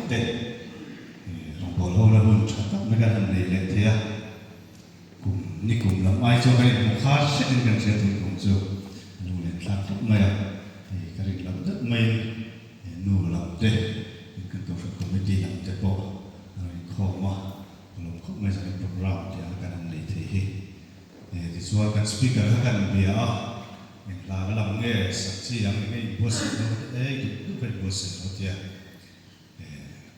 te rong bol ho la hun chata me kan han nei le thea kum ni kum lam ai cho kai mu kha se in kan se tu kum chu nu le thla thuk mai a ka ri lam dat mai nu lam te kan to fa committee lam te po kho ma lam kho mai sa program te kan han nei the hi ti chuan kan speaker kan bia la lam nge sakchi yang nge boss no tu kan boss no tia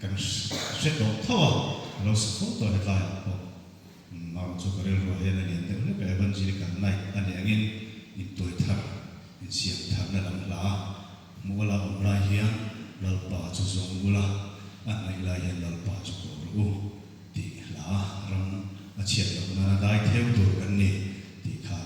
kan se to thawa lo se to he la ma chu ka rel ro he na ni te ne ka evangelist kan nai ani angin in toi thar in siam thar na lam la mu la om la hian lal pa chu zong mula an nai la hian lal pa chu ko ru ti la ram a chiat lo na dai theu tur kan ni ti kha